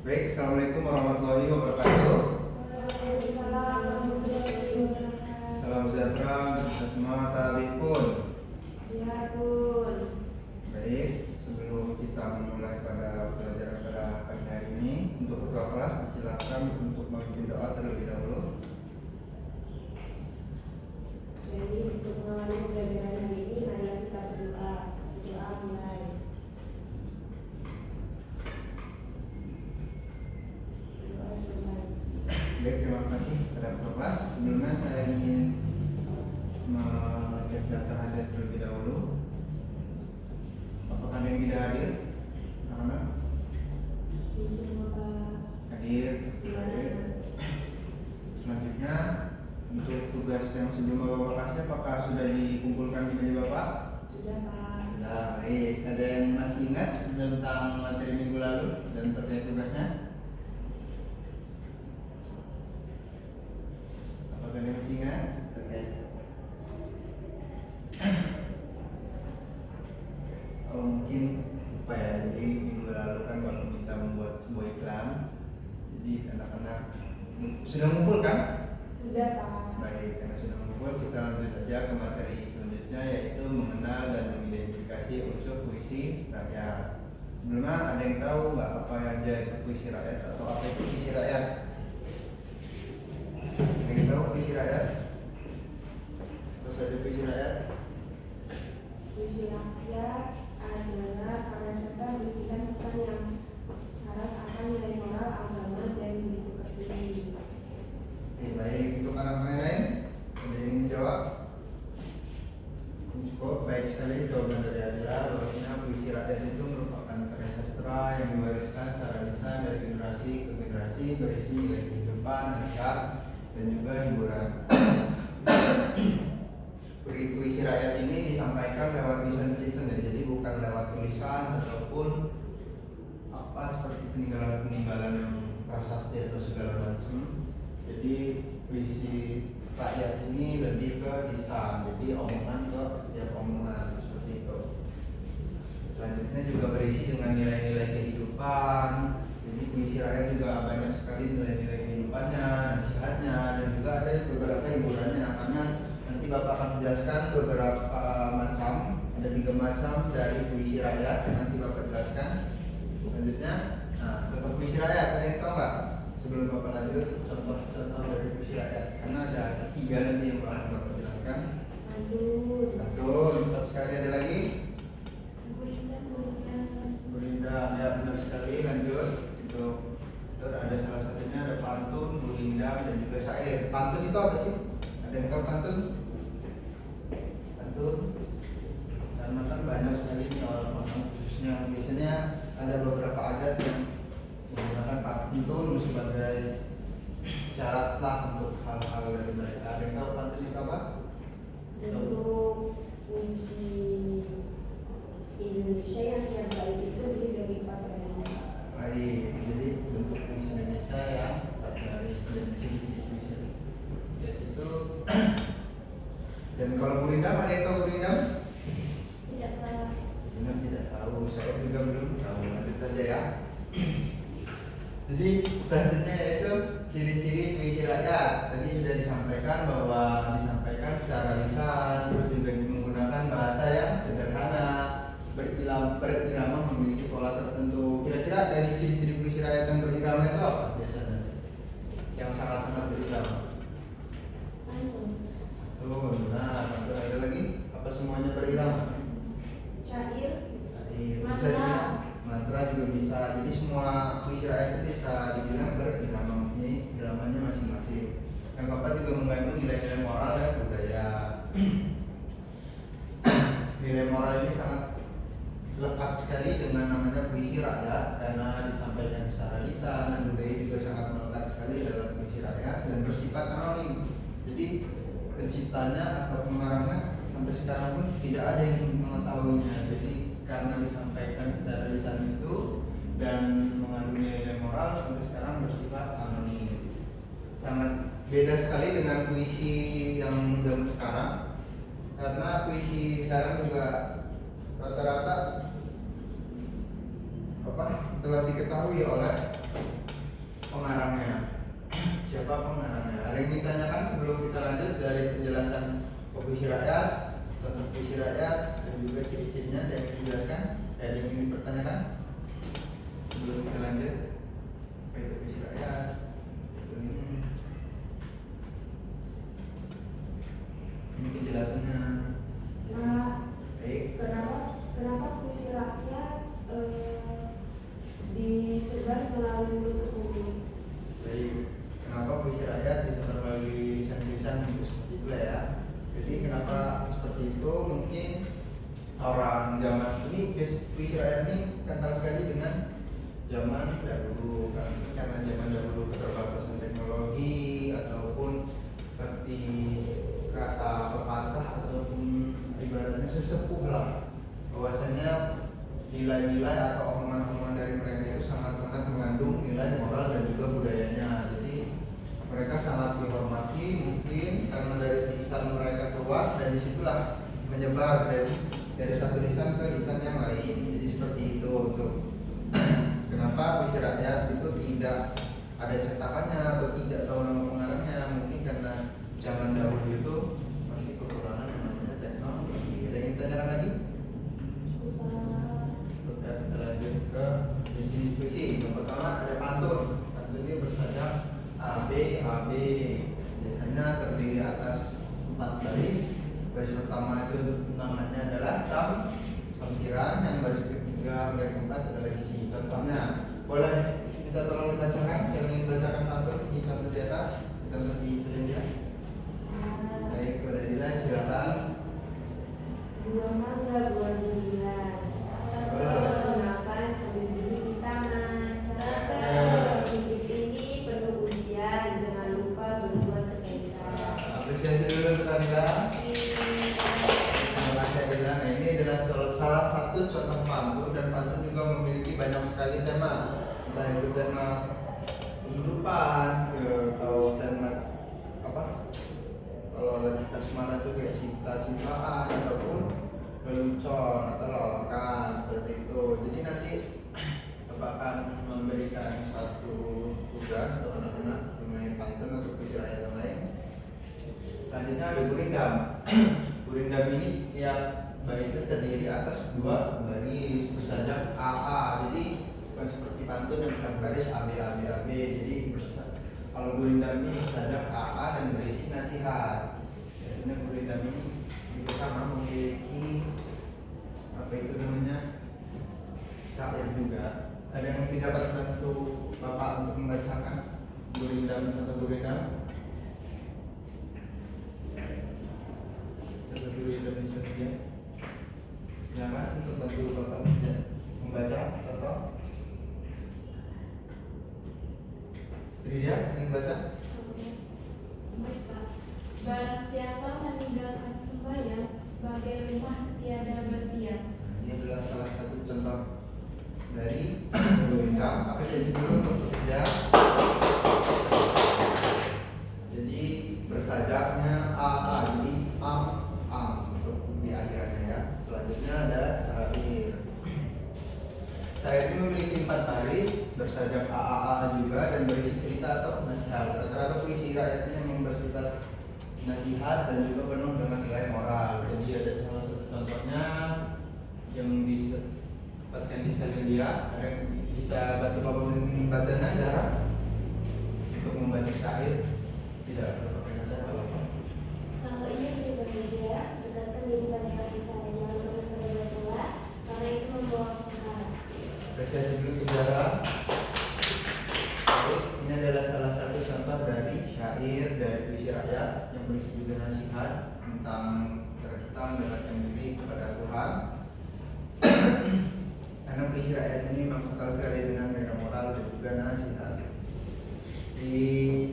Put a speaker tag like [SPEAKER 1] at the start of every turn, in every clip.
[SPEAKER 1] Baik, Assalamualaikum warahmatullahi wabarakatuh.
[SPEAKER 2] Waalaikumsalam warahmatullahi wabarakatuh.
[SPEAKER 1] Salam sejahtera untuk kita semua, ta'alaikum.
[SPEAKER 2] Ya Bun.
[SPEAKER 1] Baik, sebelum kita memulai pada pelajaran pada pagi hari ini, untuk ketua kelas silakan untuk memimpin doa terlebih dahulu.
[SPEAKER 2] Jadi untuk mengawali pembelajaran hari ini, marilah kita berdoa. Doa mulai. Doa selesai.
[SPEAKER 1] Baik, terima kasih kepada ketua kelas. Sebelumnya saya ingin mengecek daftar hadir terlebih dahulu. Apakah ada yang tidak hadir? Anak-anak
[SPEAKER 2] Semua Pak.
[SPEAKER 1] hadir. Baik. Selanjutnya untuk tugas yang sebelum Bapak kasih, apakah sudah dikumpulkan di meja Bapak?
[SPEAKER 2] Sudah Pak.
[SPEAKER 1] Sudah, baik. Ada yang masih ingat tentang materi minggu lalu dan terkait tugasnya? Apakah ada yang masih ingat terkait? Oh, mungkin lupa ya. Jadi minggu lalu kan kalau kita membuat sebuah iklan, jadi anak-anak sudah ngumpul kan?
[SPEAKER 2] Sudah Pak.
[SPEAKER 1] Baik, karena sudah mengumpul, kita lanjut saja ke materi selanjutnya, yaitu mengenal dan mengidentifikasi unsur puisi rakyat. Sebelumnya ada yang tahu nggak apa aja itu puisi rakyat atau apa itu puisi rakyat? Ada yang tahu puisi rakyat? Apa saja puisi rakyat?
[SPEAKER 2] Puisi rakyat adalah karya sastra berisikan pesan yang syarat akan nilai moral, agama, dan budi pekerti.
[SPEAKER 1] Oke, baik. Untuk anak-anak lain, ada yang ingin menjawab? Cukup, baik sekali jawaban dari Adila. Bahwasanya puisi rakyat itu merupakan karya sastra yang diwariskan secara lisan dari generasi ke generasi, berisi nilai kehidupan, nasihat, dan juga hiburan. Puisi rakyat ini disampaikan lewat lisan-lisan ya, jadi bukan lewat tulisan ataupun apa seperti peninggalan-peninggalan yang prasasti atau segala macam. Jadi puisi rakyat ini lebih ke lisan, jadi omongan ke setiap omongan seperti itu. Selanjutnya juga berisi dengan nilai-nilai kehidupan. Jadi puisi rakyat juga banyak sekali nilai-nilai kehidupannya, nasihatnya, dan juga ada beberapa hiburannya. Karena nanti Bapak akan menjelaskan beberapa macam, ada 3 macam dari puisi rakyat yang nanti Bapak jelaskan. Selanjutnya, nah contoh puisi rakyat, ada yang tahu nggak? Sebelum Bapak lanjut, contoh dari puisi rakyat, karena ada 3 nanti yang akan Bapak jelaskan.
[SPEAKER 2] Aduh.
[SPEAKER 1] Betul, tetap sekali ada lagi.
[SPEAKER 2] Gurindam.
[SPEAKER 1] Gurinda, ya benar sekali. Lanjut, untuk ada salah satunya ada pantun, gurindam, dan juga syair. Pantun itu apa sih? Ada yang tahu pantun? Pantun, karena kan banyak sekali nih orang-orang khususnya. Biasanya ada beberapa adat yang menggunakan pantun sebagai syarat lah untuk hal-hal dari mereka. Ada yang tahu pantun itu apa?
[SPEAKER 2] Untuk puisi Indonesia yang baik itu terdiri dari 4 baris.
[SPEAKER 1] Baik, jadi bentuk puisi Indonesia yang 4 baris dan ciri-ciri puisi itu. Dan kalau gurindam, ada yang tahu gurindam?
[SPEAKER 2] Tidak Pak.
[SPEAKER 1] Gurindam tidak tahu, saya juga belum tahu. Lanjut saja ya. Jadi selanjutnya yaitu ciri-ciri puisi rakyat. Tadi sudah disampaikan bahwa disampaikan secara lisan, terus juga menggunakan bahasa yang sederhana, berirama, memiliki pola tertentu. Kira-kira dari ciri-ciri puisi rakyat yang berirama itu apa biasanya? Yang sangat-sangat berirama. Tuh, nah, ada lagi? Apa semuanya berirama?
[SPEAKER 2] Syair,
[SPEAKER 1] Bisa juga, mantra juga bisa. Jadi semua puisi rakyat itu bisa dibilang berirama, ini iramanya masing-masing. Yang keempat juga mengandung nilai-nilai moral dan budaya. Nilai moral ini sangat lekat sekali dengan namanya puisi rakyat karena disampaikan secara lisan, dan budaya juga sangat melekat sekali dalam puisi rakyat dan bersifat anonim. Jadi penciptanya atau pengarangnya sampai sekarang pun tidak ada yang mengetahuinya. Jadi karena disampaikan secara lisan itu dan mengandung nilai moral, sampai sekarang bersifat anonim. Sangat beda sekali dengan puisi yang zaman sekarang, karena puisi sekarang juga rata-rata telah diketahui oleh pengarangnya. Siapa pengarangnya? Ada yang ditanyakan sebelum kita lanjut dari penjelasan puisi rakyat, tentang puisi rakyat dan juga ciri-cirinya dan yang dijelaskan. Ada yang ingin dipertanyakan sebelum kita lanjut? Apa itu puisi rakyat? Ini penjelasannya.
[SPEAKER 2] Nah,
[SPEAKER 1] Baik.
[SPEAKER 2] kenapa puisi rakyat disebar melalui bentuk buku?
[SPEAKER 1] Baik. Kenapa puisi rakyat disebar melalui lisan-lisan seperti itu ya? Jadi kenapa seperti itu? Mungkin orang zaman ini puisi rakyat ini kental sekali dengan zaman dahulu kan, karena zaman dahulu keterbatasan teknologi ataupun seperti kata pepatah ataupun ibaratnya sesepuh lah, bahwasanya nilai-nilai atau omongan-omongan dari mereka itu sangat-sangat mengandung nilai moral dan juga budayanya. Jadi mereka sangat dihormati mungkin karena dari lisan mereka keluar dan disitulah menyebar dari satu lisan ke lisan yang lain. Jadi seperti itu untuk kenapa puisi rakyat itu tidak ada cetakannya atau tidak tahu nama pengarangnya, mungkin karena zaman dahulu itu masih kekurangan yang namanya teknologi. Ada yang ditanyakan lagi? Oke, kita lanjut ke puisi. Yang pertama ada pantun. Pantun ini bersajak A B. Biasanya terdiri atas 4 baris. Baris pertama itu namanya adalah sampiran, yang baris ketiga dan keempat adalah isi. Contohnya, boleh kita tolong dibacakan? Siapa yang membacakan pantun di contoh di atas? Contoh di media. Baik, kepada Dila silakan.
[SPEAKER 2] Buah mangga, buah durian. Gunakan sambil duduk di taman. Hidup ini penuh ujian, jangan lupa berbuat kebaikan.
[SPEAKER 1] Apresiasi dulu untuk Anda. Terima kasih Anda. Nah, ini adalah salah satu contoh pantun, dan pantun juga memiliki banyak sekali tema. Entah itu tema kehidupan atau tema apa? Kalau lagi kasmaran itu kayak cinta-cintaan ataupun lelucon atau lolokan seperti itu. Jadi nanti Bapak akan memberikan satu tugas untuk anak-anak mengenai pantun atau puisi rakyat yang lain. Selanjutnya ada gurindam. Gurindam ini setiap baris itu terdiri atas 2 baris bersajak AA. Jadi bukan seperti pantun yang bukan baris AB. Jadi kalau gurindam ini bersajak AA dan berisi nasihat. Biasanya gurindam ini juga sama memiliki apa itu namanya, syair juga. Ada yang tidak dapat bantu Bapak untuk membacakan gurindam atau gurindam? Satu gurindam di sini. Silakan untuk bantu Bapak membaca atau Tridia ingin baca?
[SPEAKER 3] Barang siapa meninggalkan sembahyang, bagai rumah tiada berdiam.
[SPEAKER 1] Ini adalah salah satu contoh dari gurindam. Apresiasi dulu untuk Tridia. Jadi bersajaknya AA, jadi am untuk di akhirannya ya. Selanjutnya ada syair. Syair ini memiliki 4 baris, bersajak AA juga dan berisi cerita atau nasihat. Rata-rata puisi rakyat ini yang bersifat nasihat dan juga penuh dengan nilai moral. Jadi ada salah satu contohnya yang disebutkan di Selandia. Ada yang bisa bantu Bapak membacanya, Zara? Untuk membaca syair tidak perlu pakai nasihat kalau apa.
[SPEAKER 4] Kalau ini berbahagia, dekatkan diri pada hati saya, jangan pernah pada bacalah, karena itu membawa sengsara.
[SPEAKER 1] Apresiasi dulu ke Zara. Baik, ini adalah salah satu contoh dari syair dari puisi rakyat yang berisi juga nasihat tentang cara kita mendekatkan diri kepada Tuhan. Karena puisi rakyat ini memang kental sekali dengan nilai moral dan juga nasihat.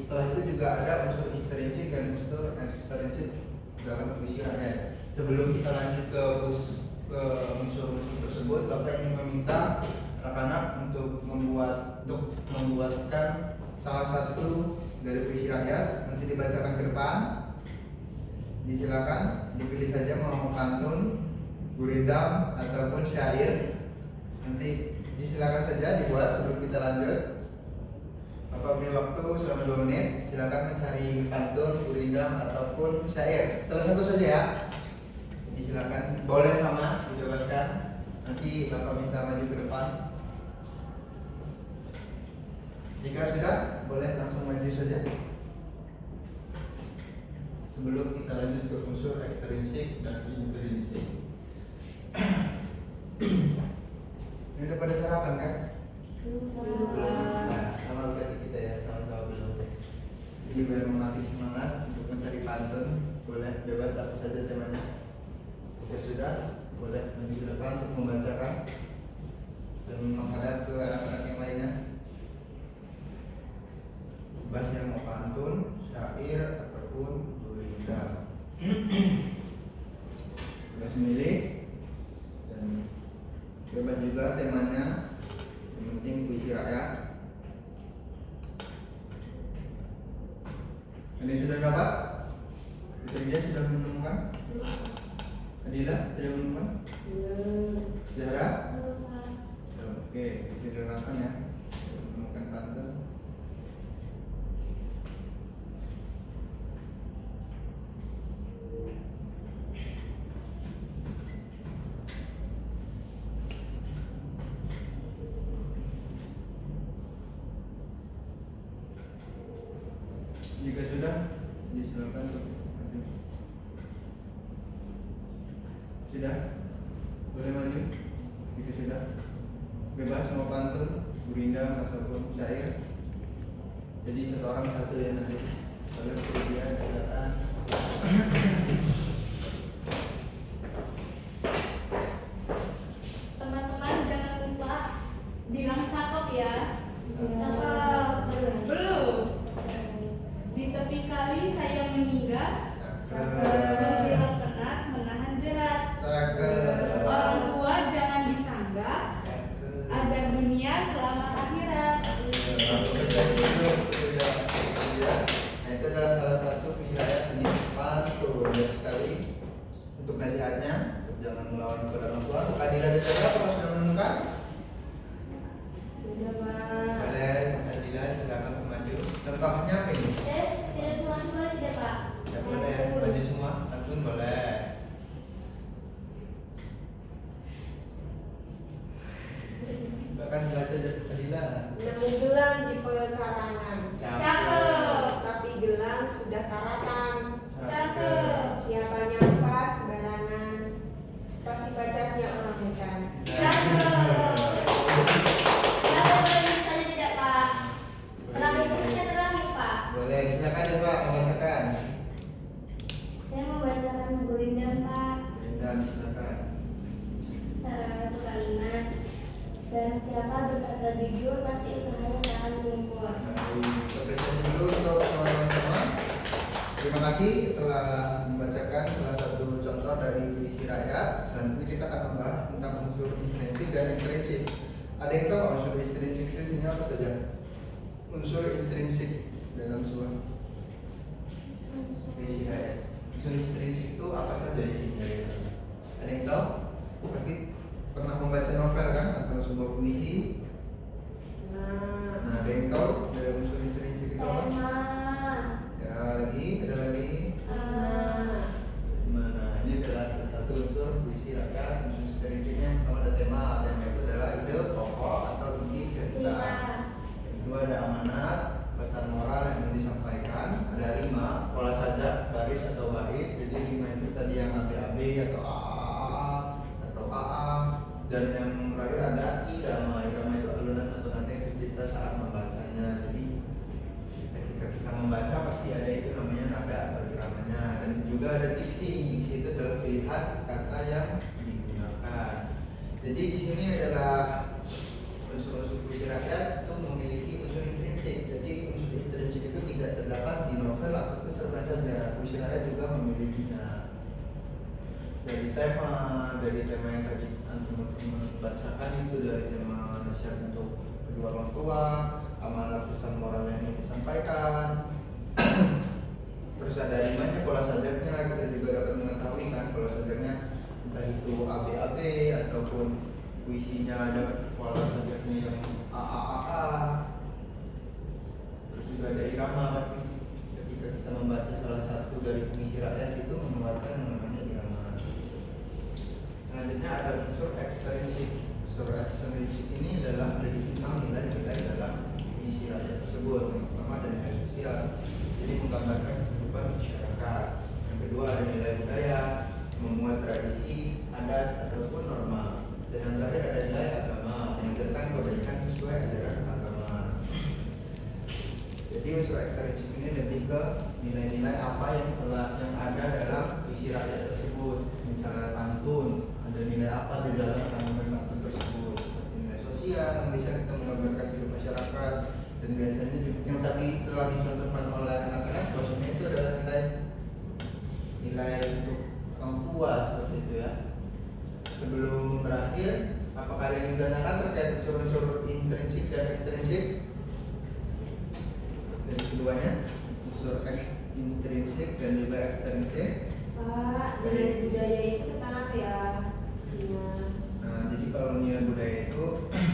[SPEAKER 1] Setelah itu juga ada unsur inspirasi dan unsur eksperiensi dalam puisi rakyat. Sebelum kita lanjut ke unsur-unsur tersebut, Bapak ingin meminta anak-anak untuk membuatkan salah satu dari puisi rakyat, nanti dibacakan ke depan. Disilakan dipilih saja mau pantun, gurindam ataupun syair. Nanti disilakan saja dibuat sebelum kita lanjut. Bapak beri waktu selama 2 menit. Silakan mencari pantun, gurindam ataupun syair. Salah satu saja ya. Jadi silakan. Boleh sama dibebaskan. Nanti Bapak minta maju ke depan. Jika sudah, boleh langsung maju saja. Sebelum kita lanjut ke unsur ekstrinsik dan intrinsik. Ini udah pada sarapan kan? Belum. Nah, sama berarti kita ya, sama-sama belum. Jadi biar melatih semangat untuk mencari pantun, boleh bebas apa saja temanya. Jika sudah, boleh maju ke depan untuk membacakan dan menghadap ke anak-anak yang lainnya. Bebas yang mau pantun, syair ataupun gurindam. Bebas milih dan bebas juga temanya. Yang penting puisi rakyat. Ini sudah dapat? Dia sudah menemukan? Adila sudah menemukan? Zahra? Oke, bisa diterangkan ya. Sudah menemukan pantun. Jika sudah, disilakan untuk maju. Sudah? Boleh maju? Jika sudah, bebas mau pantun, gurindam ataupun syair. Jadi satu orang satu ya nanti. Boleh bersedia, silakan.
[SPEAKER 3] Teman-teman jangan lupa bilang cakep ya.
[SPEAKER 4] Cakep.
[SPEAKER 3] Belum. Di tepi kali saya mengingat,
[SPEAKER 1] Cakep.
[SPEAKER 3] menjilat penat menahan jerat.
[SPEAKER 1] Cakep.
[SPEAKER 3] Orang tua jangan disanggah,
[SPEAKER 1] Cakep.
[SPEAKER 3] agar dunia selamat akhirat.
[SPEAKER 1] Nah, itu adalah salah satu puisi rakyat jenis pantun. Banyak sekali untuk nasihatnya, untuk jangan melawan kepada orang tua. Untuk Adila dan Zahra, apa sudah menemukan?
[SPEAKER 2] Udah, Pak.
[SPEAKER 1] Boleh, Adila silakan maju. Contohnya apa ini?
[SPEAKER 4] Tidak semua boleh tidak Pak?
[SPEAKER 1] Ya boleh, maju semua. Pantun boleh. Bahkan baca Adila.
[SPEAKER 2] Nemu gelang di pekarangan,
[SPEAKER 3] Cakep.
[SPEAKER 2] tapi gelang sudah karatan.
[SPEAKER 3] Cakep.
[SPEAKER 2] Siapa nyampa sembarangan, pasti pacarnya orang hutan.
[SPEAKER 4] Satu lagi saja tidak Pak? Terakhir saja terakhir Pak.
[SPEAKER 1] Boleh, silakan ya Pak membacakan.
[SPEAKER 4] Saya membacakan gurindam Pak.
[SPEAKER 1] Dan silakan.
[SPEAKER 4] Salah satu kalimat. Barang siapa berkata jujur pasti usahanya akan lumpur.
[SPEAKER 1] Apresiasi dulu untuk teman-teman semua. Terima kasih telah membacakan salah satu contoh dari puisi rakyat. Selanjutnya kita akan membahas tentang unsur intrinsik dan ekstrinsik. Ada yang tahu unsur intrinsik itu intinya apa saja? Unsur intrinsik dalam sebuah puisi rakyat. Unsur intrinsik itu apa saja isinya? Ada yang tahu? Pasti pernah membaca novel kan atau sebuah puisi? Nah, ada yang tahu dari unsur intrinsik itu apa?
[SPEAKER 4] Tema.
[SPEAKER 1] Ya, ada lagi.
[SPEAKER 4] eh,
[SPEAKER 1] Mana ini adalah salah satu unsur puisi rakyat. Unsur intrinsik kalau ada tema, tema itu adalah ide pokok atau inti cerita.
[SPEAKER 4] Cerita.
[SPEAKER 1] Yang kedua ada amanat, pesan moral yang ingin disampaikan. Ada 5 pola sajak, baris atau bait. Jadi 5 itu tadi yang ABAB atau AAA atau AA. Dan yang terakhir ada irama. Irama itu alunan atau nada yang tercipta saat membacanya. Jadi ketika kita membaca pasti ada itu namanya nada atau iramanya. Dan juga ada diksi. Diksi itu adalah pilihan kata yang digunakan. Jadi di sini adalah unsur-unsur puisi rakyat itu memiliki unsur intrinsik. Jadi unsur intrinsik itu tidak terdapat di novel ataupun cerpen saja. Puisi rakyat juga memilikinya. Dari tema yang tadi teman-teman bacakan itu dari tema nasihat untuk kedua orang tua, amanat pesan moral yang ingin disampaikan. Terus ada 5-nya pola sajaknya, kita juga dapat mengetahui kan pola sajaknya entah itu ABAB ataupun puisinya ada pola sajaknya yang AAA. menggambarkan kehidupan masyarakat. Yang kedua ada nilai budaya, memuat tradisi, adat ataupun norma. Dan yang terakhir ada nilai agama, mengajarkan kebaikan sesuai ajaran agama. Jadi unsur ekstrinsik ini lebih ke nilai-nilai apa yang ada dalam isi rakyat tersebut. Misalnya pantun, ada nilai apa di dalam pantun tersebut, seperti nilai sosial yang bisa kita menggambarkan hidup masyarakat. Dan biasanya juga yang tadi telah dicontohkan oleh anak-anak, bahwasanya itu adalah nilai untuk orang tua seperti itu ya. Sebelum berakhir, apakah ada yang ditanyakan terkait unsur-unsur intrinsik dan ekstrinsik dari keduanya, unsur intrinsik dan juga ekstrinsik?
[SPEAKER 2] Pak, nilai budaya itu tentang apa ya?
[SPEAKER 1] Nah, jadi kalau nilai budaya itu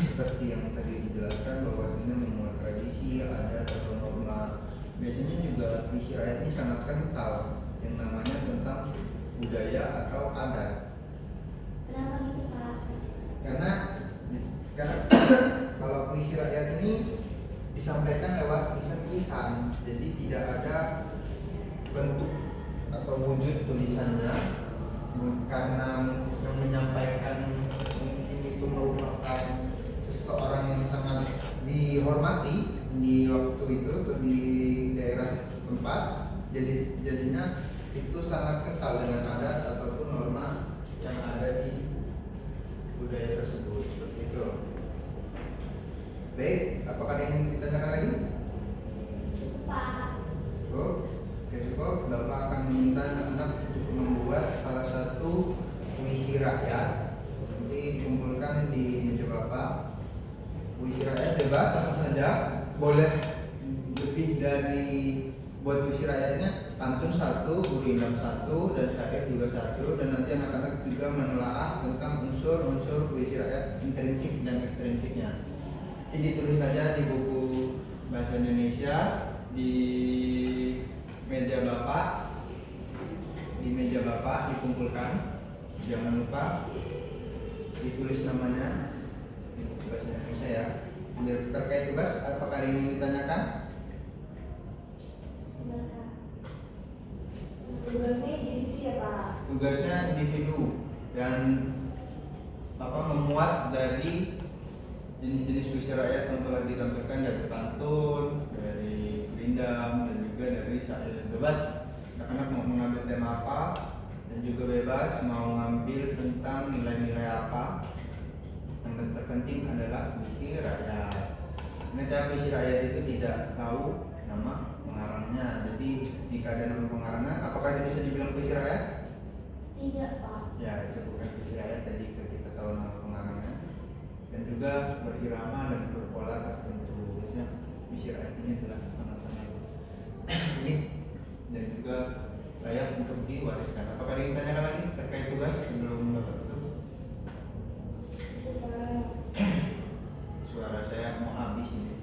[SPEAKER 1] seperti yang tadi dijelaskan, bahwasanya memuat tradisi, adat atau norma. Biasanya juga isi rakyat ini sangat kental yang namanya tentang budaya atau adat.
[SPEAKER 4] Kenapa gitu Pak?
[SPEAKER 1] Karena kalau puisi rakyat ini disampaikan lewat tulisan-tulisan, jadi tidak ada bentuk atau wujud tulisannya, karena yang menyampaikan mungkin itu merupakan seseorang yang sangat dihormati di waktu itu atau di daerah setempat, jadinya itu sangat kental dengan adat ataupun norma yang ada di budaya tersebut, seperti itu. Baik, apakah ada yang ditanyakan lagi?
[SPEAKER 4] Cukup Pak.
[SPEAKER 1] Oke, cukup. Bapak akan meminta anak-anak untuk membuat salah satu puisi rakyat, nanti dikumpulkan di meja Bapak. Puisi rakyat bebas apa saja, boleh lebih dari buat puisi rakyatnya pantun 1, gurindam 1, dan syair juga 1, dan nanti anak-anak juga menelaah tentang unsur-unsur puisi rakyat intrinsik dan ekstrinsiknya. Jadi ditulis saja di buku bahasa Indonesia di meja Bapak, dikumpulkan. Jangan lupa ditulis namanya di buku bahasa Indonesia ya. Terkait tugas, apakah ada yang ditanyakan?
[SPEAKER 2] Tugasnya individu ya Pak?
[SPEAKER 1] Tugasnya individu dan memuat dari jenis-jenis puisi rakyat yang telah ditampilkan dari pantun, dari gurindam, dan juga dari syair. Bebas anak-anak mau mengambil tema apa, dan juga bebas mau ngambil tentang nilai-nilai apa. Yang terpenting adalah puisi rakyat. Ternyata puisi rakyat itu tidak tahu nama pengarangnya. Jadi jika ada nama pengarangnya, apakah itu bisa dibilang puisi rakyat?
[SPEAKER 4] Tidak Pak.
[SPEAKER 1] Ya, itu bukan puisi rakyat. Jadi kita tahu nama pengarangnya. Dan juga berirama dan berpola tertentu. Biasanya puisi rakyat ini adalah sangat-sangat unik dan juga layak untuk diwariskan. Apakah ada yang ditanyakan lagi terkait tugas sebelum Bapak tutup? Suara saya mau habis ini.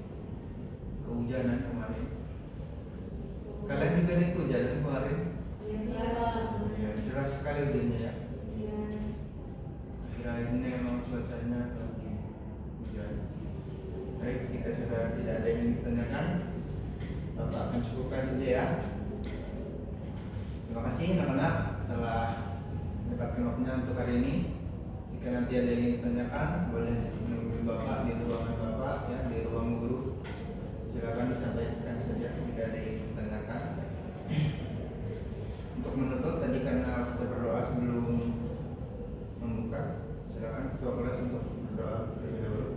[SPEAKER 1] Kehujanan kemarin. Kalian juga nih kehujanan kemarin.
[SPEAKER 2] Iya.
[SPEAKER 1] Ya, deras sekali hujannya ya.
[SPEAKER 2] Iya.
[SPEAKER 1] Akhir-akhir ini emang cuacanya lagi hujan. Baik, jika sudah tidak ada yang ditanyakan, Bapak akan cukupkan saja ya. Terima kasih anak-anak telah menyempatkan waktunya untuk hari ini. Jika nanti ada yang ditanyakan, boleh menunggu Bapak di ruangan Bapak ya, di ruang guru. Silakan disampaikan saja jika ada yang ditanyakan. Untuk menutup tadi karena kita berdoa sebelum membuka, silakan ketua kelas untuk berdoa terlebih dahulu.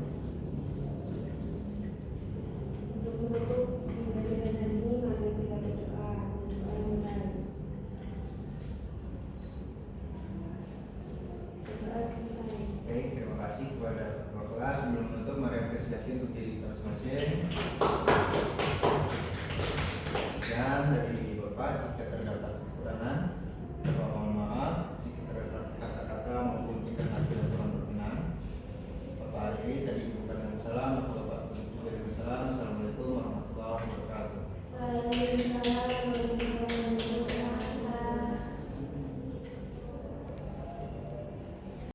[SPEAKER 2] Untuk menutup pembelajaran ini, mari kita berdoa. Berdoa selesai.
[SPEAKER 1] Baik, terima kasih kepada ketua kelas. Sebelum menutup, mari apresiasi untuk diri kita masing-masing. Dan dari Bapak, jika terdapat kekurangan, Bapak mohon maaf. Jika terdapat kata-kata maupun jika hati dan kurang berkenan, Bapak akhiri tadi bukan dengan salam, Bapak juga dengan salam. Assalamualaikum warahmatullahi wabarakatuh.
[SPEAKER 4] Waalaikumsalam